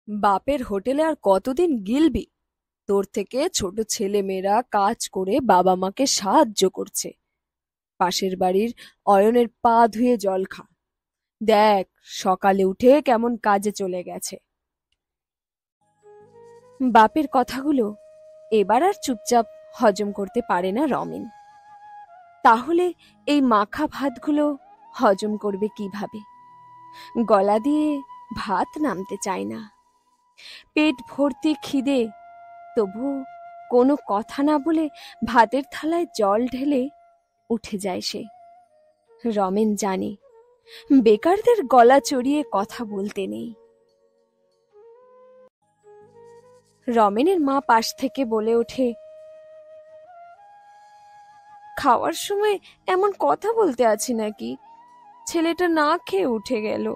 বাপের হোটেলে আর কতদিন গিলবি? তোর থেকে ছোট ছেলে মেয়েরা কাজ করে বাবা মাকে সাহায্য করছে। পাশের বাড়ির অয়নের পা ধুয়ে জল খা। দেখ, সকালে উঠে কেমন কাজে চলে গেছে। বাপের কথাগুলো এবার আর চুপচাপ হজম করতে পারে না রমেন। তাহলে এই মাখা ভাতগুলো হজম করবে কিভাবে? গলা দিয়ে ভাত নামতে চায় না। পেট ভর্তি খিদে, তবু কোনো কথা না বলে ভাতের থালায় জল ঢেলে উঠে যায় সে। রমেন জানে বেকারদের গলা চড়িয়ে কথা বলতে নেই। রমেনের মা পাশ থেকে বলে ওঠে, খাওয়ার সময় এমন কথা বলতে আছি নাকি? ছেলেটা না খেয়ে উঠে গেল।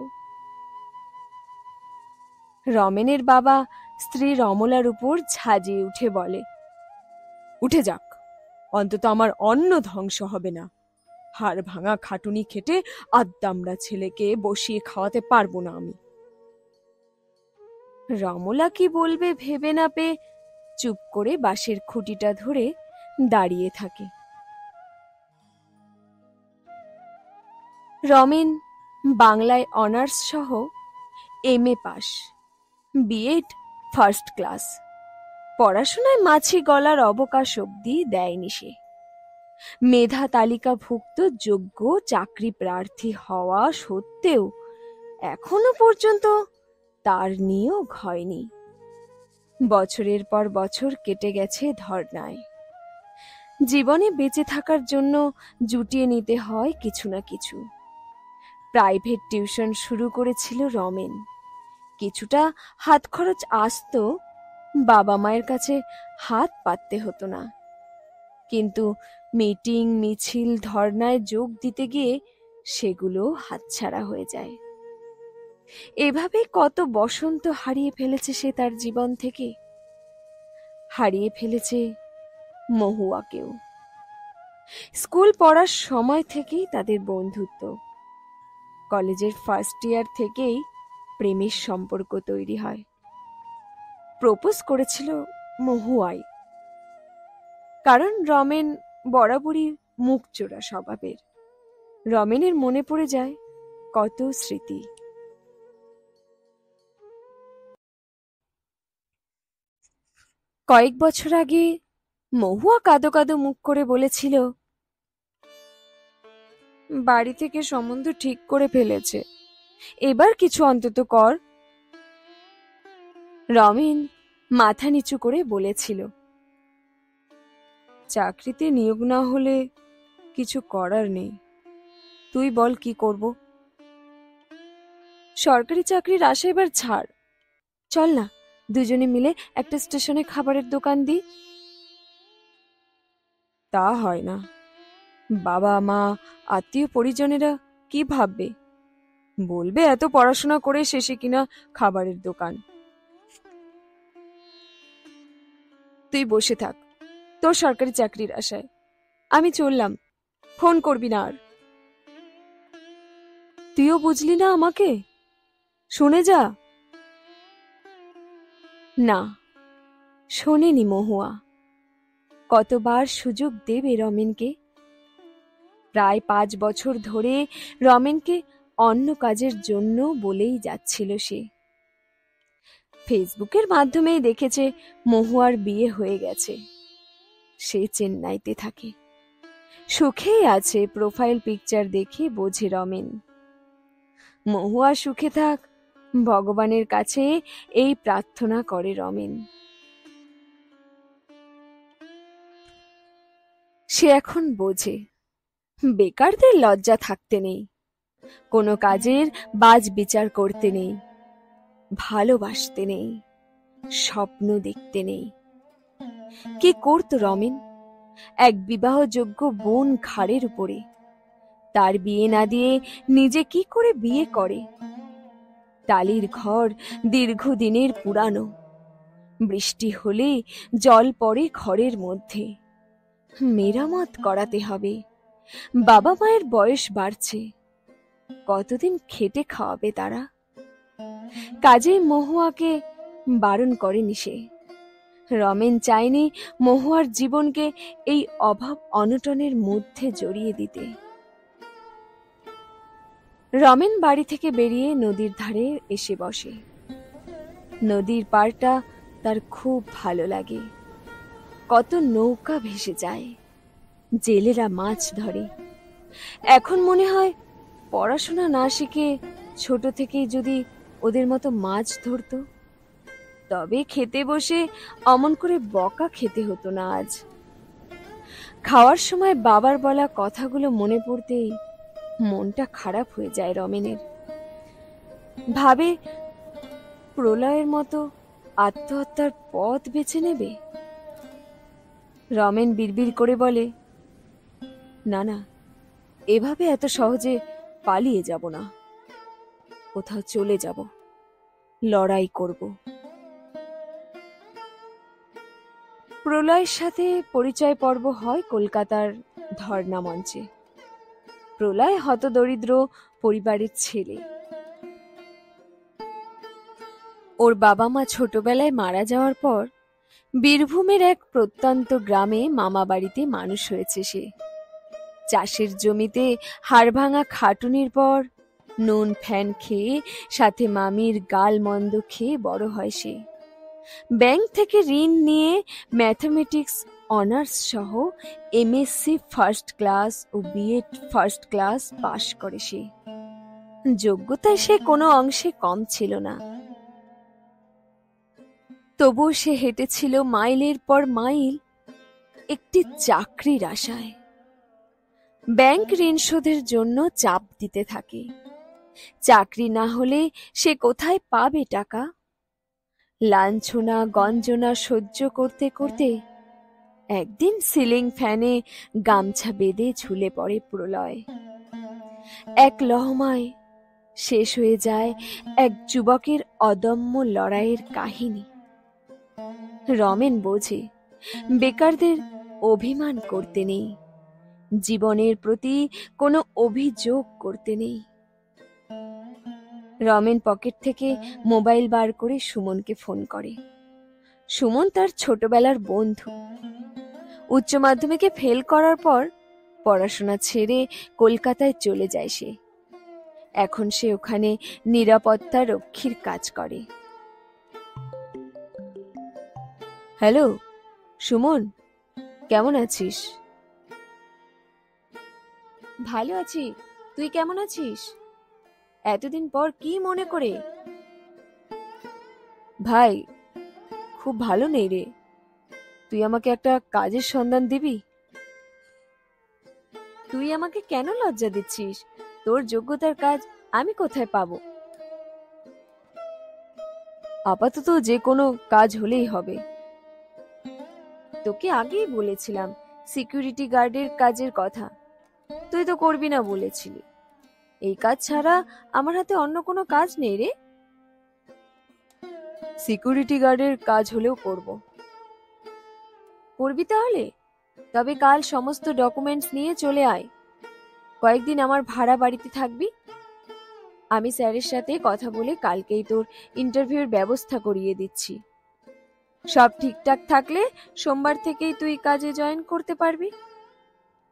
রমেনের বাবা স্ত্রী রমলার উপর ঝাঁজিয়ে উঠে বলে, উঠে যাক, অন্তত আমার অন্ন ধ্বংস হবে না। হাড় ভাঙা খাটুনি খেটে আদ্দামরা ছেলেকে বসিয়ে খাওয়াতে পারবো না আমি। রমলা কি বলবে ভেবে না পেয়ে চুপ করে বাঁশের খুঁটিটা ধরে দাঁড়িয়ে থাকে। রমেন বাংলায় অনার্স সহ MA pass, BEd first class. পড়াশোনায় মাছি গলার অবকাশ অব্দি দেয়নি সে। মেধা তালিকাভুক্ত যোগ্য চাকরি প্রার্থী হওয়া সত্ত্বেও এখনো পর্যন্ত তার নিয়োগ হয়নি। বছরের পর বছর কেটে গেছে ধর্নায়। জীবনে বেঁচে থাকার জন্য জুটিয়ে নিতে হয় কিছু না কিছু। প্রাইভেট টিউশন শুরু করেছিল রমেন। কিছুটা হাত খরচ আসতো, বাবা মায়ের কাছে হাত পাততে হতো না। কিন্তু মিটিং মিছিল ধর্নায় যোগ দিতে গিয়ে সেগুলো হাতছাড়া হয়ে যায়। এভাবে কত বসন্ত হারিয়ে ফেলেছে সে তার জীবন থেকে। হারিয়ে ফেলেছে মহুয়াকেও। স্কুল পড়ার সময় থেকেই তাদের বন্ধুত্ব। কলেজের ফার্স্ট ইয়ার থেকেই প্রেমের সম্পর্ক তৈরি হয়। প্রপোজ করেছিল মহুয়াই, কারণ রমেন বরাবরই মুখ চোরা স্বভাবের। রমেনের মনে পড়ে যায় কত স্মৃতি। কয়েক বছর আগে মহুয়া কাঁদো কাঁদো মুখ করে বলেছিল, বাড়ি থেকে সম্বন্ধ ঠিক করে ফেলেছে, এবার কিছু অন্তত কর। রমেন মাথা নিচু করে বলেছিল, চাকরিতে নিয়োগ না হলে কিছু করার নেই, তুই বল কি করব। সরকারি চাকরির আশা এবার ছাড়, চল না দুজনে মিলে একটা স্টেশনে খাবারের দোকান দিই। তা হয় না, বাবা মা আত্মীয় পরিজনেরা কি ভাববে? বলবে এত পড়াশোনা করে শেষে কিনা খাবারের দোকান। তুই বসে থাক তোর সরকারি চাকরির আশায়, আমি চললাম, ফোন করবি না আর। তুইও বুঝলি না আমাকে, শুনে যা। না, শোনেনি মহুয়া। কতবার সুযোগ দেবে রমেনকে? প্রায় 5 বছর ধরে রমেনকে অন্য কাজের জন্য বলেই যাচ্ছিল সে। ফেসবুকের মাধ্যমেই দেখেছে মহুয়ার বিয়ে হয়ে গেছে। সে চেন্নাইতে থাকে, সুখেই আছে প্রোফাইল পিকচার দেখে বোঝে রমেন। মহুয়া সুখে থাক, ভগবানের কাছে এই প্রার্থনা করে রমেন। সে এখন বোঝে বেকারদের লজ্জা থাকতে নেই, কোনো কাজের বাজ বিচার করতে নেই, ভালোবাসতে নেই, স্বপ্ন দেখতে নেই। কি করত রমেন? এক বিবাহযোগ্য বোন ঘাড়ের উপরে, তার বিয়ে না দিয়ে নিজে কি করে বিয়ে করে? টালির ঘর দীর্ঘদিনের পুরানো, বৃষ্টি হলে জল পড়ে ঘরের মধ্যে, মেরামত করাতে হবে। বাবা মায়ের বয়স বাড়ছে, কতদিন খেটে খাওয়াবে তারা? কাজেই মহুয়াকে বারণ করেনি সে। রমেন চায়নি মহুয়ার জীবনকে এই অভাব অনটনের মধ্যে জড়িয়ে দিতে। রমেন বাড়ি থেকে বেরিয়ে নদীর ধারে এসে বসে। নদীর পাড়টা তার খুব ভালো লাগে। কত নৌকা ভেসে যায়, জেলেরা মাছ ধরে। এখন মনে হয় পড়াশোনা না শিখে ছোট থেকেই যদি ওদের মতো মাছ ধরতো, তবে খেতে বসে অমন করে বকা খেতে হতো না আজ। খাওয়ার সময় বাবার বলা কথাগুলো মনে পড়তেই মনটা খারাপ হয়ে যায় রমেনের। ভাবে প্রলয়ের মতো আত্মহত্যার পথ বেছে নেবে। রমেন বিড়বিড় করে বলে, না না, এভাবে এত সহজে পালিয়ে যাব না। কোথাও চলে যাব, লড়াই করব। প্রলয়ের সাথে পরিচয় পর্ব হয় কলকাতার ধর্ণা মঞ্চে। প্রলয় হতদরিদ্র পরিবারের ছেলে। ওর বাবা মা ছোটবেলায় মারা যাওয়ার পর বীরভূমের এক প্রত্যন্ত গ্রামে মামা বাড়িতে মানুষ হয়েছে সে। চাষের জমিতে হাড়ভাঙা খাটুনির পর নুন ফ্যান খেয়ে সাথে মামির গাল মন্দ খেয়ে বড় হয় সে। ব্যাংক থেকে ঋণ নিয়ে ম্যাথমেটিক্স অনার্স সহ এমএসসি ফার্স্ট ক্লাস ও বিএড ফার্স্ট ক্লাস পাশ করে সে। যোগ্যতায় সে কোনো অংশে কম ছিল না। তবুও সে হেঁটেছিল মাইলের পর মাইল একটি চাকরির আশায়। ব্যাংক ঋণ শোধের জন্য চাপ দিতে থাকে। চাকরি না হলে সে কোথায় পাবে টাকা? লাঞ্ছনা গঞ্জনা সহ্য করতে করতে একদিন সিলিং ফ্যানে গামছা বেঁধে ঝুলে পড়ে প্রলয়। এক লহমায় শেষ হয়ে যায় এক যুবকের অদম্য লড়াইয়ের কাহিনী। রমেন বোঝে বেকারদের অভিমান করতে নেই, জীবনের প্রতি কোনো অভিযোগ করতে নেই। রমেন পকেট থেকে মোবাইল বার করে সুমনকে ফোন করে। সুমন তার ছোটবেলার বন্ধু। উচ্চ মাধ্যমিকে ফেল করার পর পড়াশোনা ছেড়ে কলকাতায় চলে যায় সে। এখন সে ওখানে নিরাপত্তা রক্ষীর কাজ করে। হ্যালো সুমন, কেমন আছিস? ভালো আছি, তুই কেমন আছিস? এতদিন পর কি মনে করে? ভাই, খুব ভালো নেই রে। তুই আমাকে একটা কাজের সন্ধান দিবি? তুই আমাকে কেন লজ্জা দিচ্ছিস? তোর যোগ্যতার কাজ আমি কোথায় পাবো? আপাতত যে কোনো কাজ হলেই হবে। তোকে আগেই বলেছিলাম সিকিউরিটি গার্ডের কাজের কথা, তুই তো করবি না বলেছিলি। এই কাজ ছাড়া আমার হাতে অন্য কোনো কাজ নেই রে। সিকিউরিটি গার্ডের কাজ হলেও করব। করবি তাহলে? তবে কাল সমস্ত ডকুমেন্টস নিয়ে চলে আয়। কয়েকদিন আমার ভাড়া বাড়িতে থাকবি। আমি স্যারের সাথে কথা বলে কালকেই তোর ইন্টারভিউর ব্যবস্থা করিয়ে দিচ্ছি। সব ঠিকঠাক থাকলে সোমবার থেকেই তুই কাজে জয়েন করতে পারবি।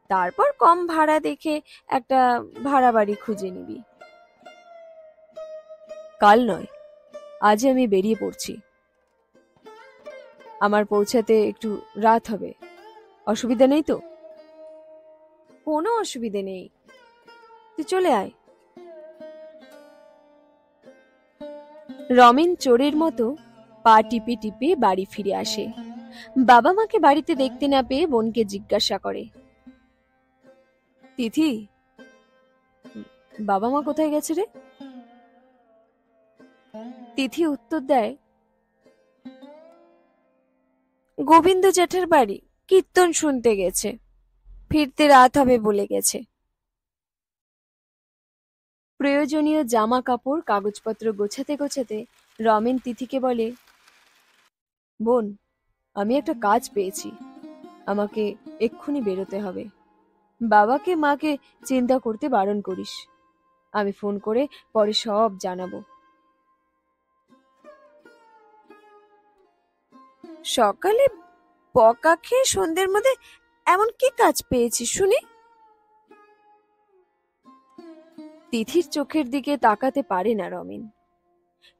তারপর কম ভাড়া দেখে একটা ভাড়া বাড়ি খুঁজে নিবি। কাল নয়, আজই আমি বেরিয়ে পড়ছি। আমার পৌঁছাতে একটু রাত হবে, অসুবিধা নেই তো? কোনো অসুবিধে নেই, তুই চলে আয়। রমেন চোরের মতো পা টিপে টিপে বাড়ি ফিরে আসে। বাবা মাকে বাড়িতে দেখতে না পেয়ে বোনকে জিজ্ঞাসা করে, তিথি, বাবা মা কোথায় গেছে রে? তিথি উত্তর দেয়, গোবিন্দ জ্যাঠার বাড়ি কীর্তন শুনতে গেছে, ফিরতে রাত হবে বলে গেছে। প্রয়োজনীয় জামা কাপড় কাগজপত্র গোছাতে গোছাতে রমেন তিথিকে বলে, বোন, আমি একটা কাজ পেয়েছি, আমাকে এক্ষুনি বেরোতে হবে। বাবাকে মাকে চিন্তা করতে বারণ করিস, আমি ফোন করে পরে সব জানাবো। সকালে বকা খেয়ে সন্ধ্যের মধ্যে এমন কি কাজ পেয়েছি শুনি? তিথির চোখের দিকে তাকাতে পারে না রমেন।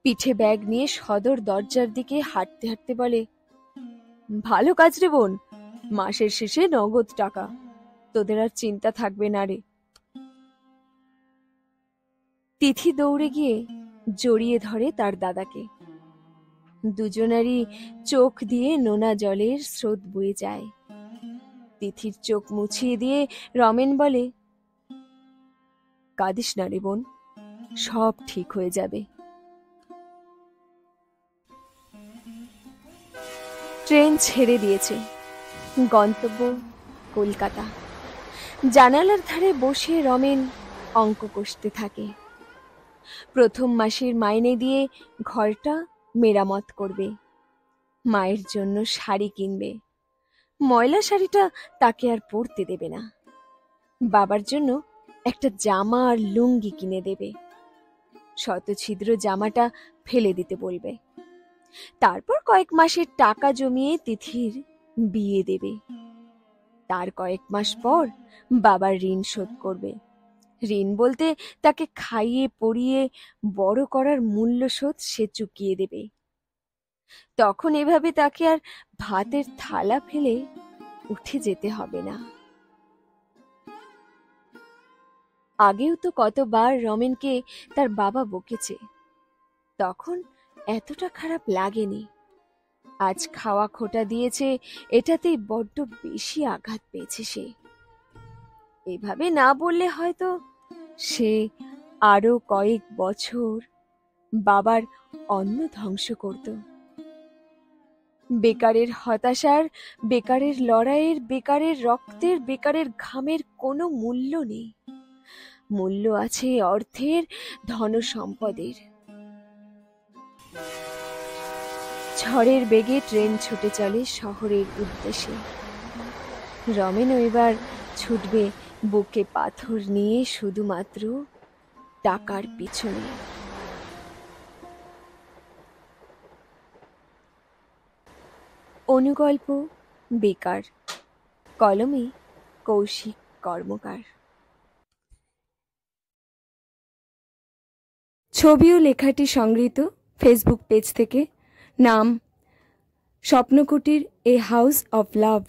পিঠে ব্যাগ নিয়ে সদর দরজার দিকে হাঁটতে হাঁটতে বলে, ভালো কাজ রে বোন, মাসের শেষে নগদ টাকা, তোদের আর চিন্তা থাকবে না রে। তিথি দৌড়ে গিয়ে জড়িয়ে ধরে তার দাদাকে। দুজনেরই চোখ দিয়ে নোনা জলের স্রোত বয়ে যায়। তিথির চোখ মুছিয়ে দিয়ে রমেন বলে, কাঁদিস না রে বোন, সব ঠিক হয়ে যাবে। ট্রেন ছেড়ে দিয়েছে। গন্তব্য কলকাতা। জানালার ধারে বসে রমেন অঙ্ক কষতে থাকে। প্রথম মাসের মাইনে দিয়ে ঘরটা মেরামত করবে, মায়ের জন্য শাড়ি কিনবে। ময়লা শাড়িটা তাকে আর পরতে দেবে না। বাবার জন্য একটা জামা আর লুঙ্গি কিনে দেবে। শতছিদ্র জামাটা ফেলে দিতে বলবে। তারপর কয়েক মাসের টাকা জমিয়ে তিথির বিয়ে দেবে। তার কয়েক মাস পর বাবার ঋণ শোধ করবে। ঋণ বলতে তাকে খাইয়ে পরিয়ে বড় করার মূল্য শোধ সে চুকিয়ে দেবে। তখন এভাবে তাকে আর ভাতের থালা ফেলে উঠে যেতে হবে না। আগেও তো কতবার রমেনকে তার বাবা বকেছে, তখন এতটা খারাপ লাগেনি। আজ খাওয়া খোটা দিয়েছে, এটাতেই বড্ড বেশি আঘাত পেয়েছে সে। এভাবে না বললে হয়তো সে আরো কয়েক বছর বাবার অন্ন ধ্বংস করত। বেকারের হতাশার, বেকারের লড়াইয়ের, বেকারের রক্তের, বেকারের ঘামের কোনো মূল্য নেই। মূল্য আছে অর্থের, ধন সম্পদের। ঝড়ের বেগে ট্রেন ছুটে চলে শহরের উদ্দেশ্যে। রমেনও এবার ছুটবে বুকে পাথর নিয়ে শুধুমাত্র টাকার পিছনে। অনুগল্প বেকার, কলমে কৌশিক কর্মকার। ছবি ও লেখাটি সংগৃহীত ফেসবুক পেজ থেকে। নাম স্বপ্নকুটির, এ হাউস অফ লাভ।